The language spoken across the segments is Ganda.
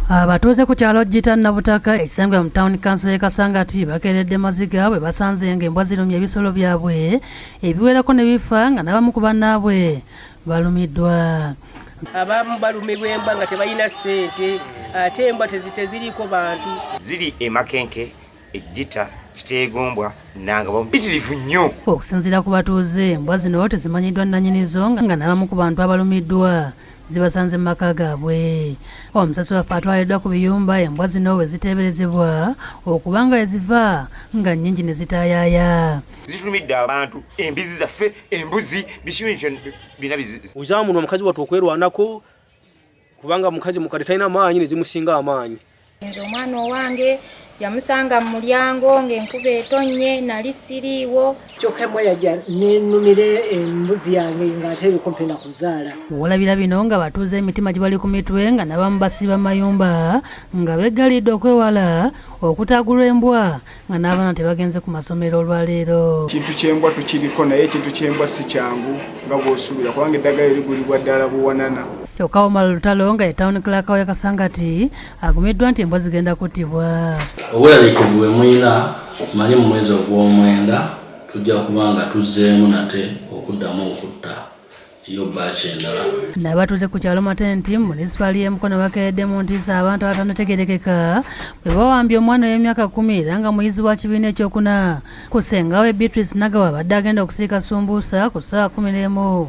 Abatuuze ku kyalo Gita Nabutaka ekisangibwa mu Town Council y'e Kasangati bakeeredde maziga bwe basanze ng'embwa zirumye ebisolo byabwe ebiwerako ne bifa nga n'abamu ku bannaabwe balumiddwa. Abamu balumibwa embwa nga tebalina ssente ate embwa teziriiko bantu. Ziri emakenke ejjita kiteegombwa nanga bampitirivu nnyo. Okusinziira ku batuuze embwa zino tezimanyiddwa nnannyinizo nga n'abamu ku bantu abalumiddwa zibasanze mu maka gaabwe. Omusasi waffe atwaliddwa ku biyumba embwa zino bwe ziteeberezebwa okuba nga eziva nga nnyingi ne zitaayaaya. Zitulumidde abantu embizi zaffe embuzi bina uzaamuno omukazi wattu okwerwanako kubanga mukazi mukadde talina maanyi ne zimusinga amaanyi. Omwana owange yamusanga mu mulyango ng'enkuba etonnye nali siriiwo. Kyokka embwa yajja n'ennumira embuzi yange ng'ate eriko kumpi na kuzaala. Olabira bino nga batuuze emitima gye bali ku mitwe nga n'abamu basiba mayumba nga beggalidde okwewala okutaagulwa embwa nga n'abaana tebagenze ku masomero olwaleero. Ekintu ky'embwa tukiriko naye ekintu ky'embwa si kyangu nga bw'osuubira kubanga eddagala erigulibwa ddala buwanana. Kyokka Omala Lutalo nga ye Town Clerk wa Kasangati agumiddwa nti embwa zigenda kuttibwa. Obweraliikirivu bwe mulina mali mu mwezi ogw'omwenda tujja kuba nga tuzzeemu nate okuddamu okutta yo baaci endala. N'abatuuze ku kyalo Matenti mu munisipaali y'e Mukono bakeeredde mu ntiisa abantu abatannategeerekeka bwe bawambye omwana w'emyaka 10 era nga muyizi wa kibiina ekyokuna ku ssenga we Beatrice Nagawa abadde agenda okusiika sumbuusa ku ssaawa 11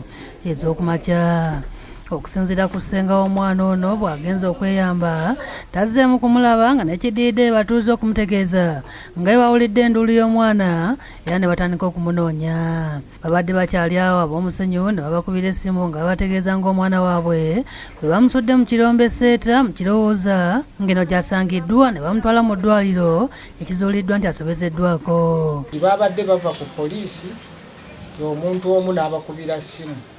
ez'okumakya. Okusinziira ku ssenga w'omwana ono bw'agenza okweyamba tazzeemu kumulaba nga n'ekidiidde batuuze okumutegeeza nga bwe bawulidde enduulu y'omwana era ne batandika okumunoonya. Babadde bakyali awo ab'omusenyu ne babakubira essimu nga babategeeza ng'omwana waabwe bwe bamusudde mu kirombe seeta mu kirowooza ng'eno gy'asangiddwa ne bamutwala mu ddwaliro ekizuuliddwa nti asobezeddwako. Babadde bava ku poliisi omuntu omu n'abakubira ssimu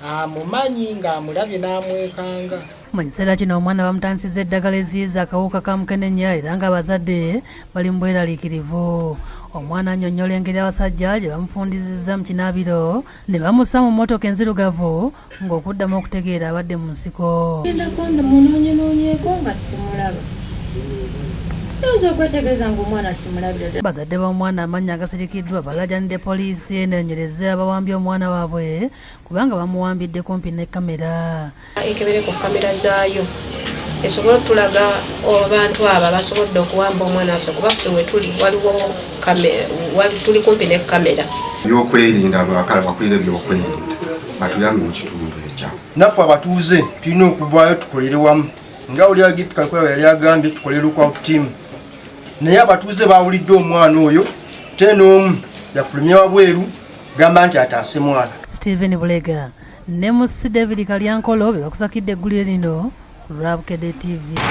amumanyi ng'amulabye n'amwekanga. Mu kiseera kino omwana bamutandisizza eddagala eziyiza akawuka ka mukenenya era nga abazadde bali mu bweraliikirivu. Omwana annyonnyola engeri abasajja gye bamufundizizza mu kinaabiro ne bamussa mu mmotoka enzirugavu ng'okuddamu okutegeera abadde mu nsiko. Bazadde b'omwana amannya agasirikiddwa balaajanidde poliisi enoonyereze abawambye omwana waabwe kubanga bamuwambidde kumpi ne kamera. Ekebereko kamera zaayo esobola otulaga abantu abo basobodde okuwamba omwana waffe kuba ffe we tuli waliwo tuli kumpi ne kamera. Ebyokwerinda abakala bakwira ebyokwerinda batuyambe mu kitundu ekyo. Naffe abatuuze tulina okuvaayo tukolere wamu nga oli agipika kwa yali agambye tukolere lookout team. Naye abatuuze bawulidde omwana oyo te n'omu yafulumye wabweru gamba nti ataase mwana. Stephen Bulega ne Musi David Kalyankolo be bakusakidde eggulire lino ku Lwabukedde TV.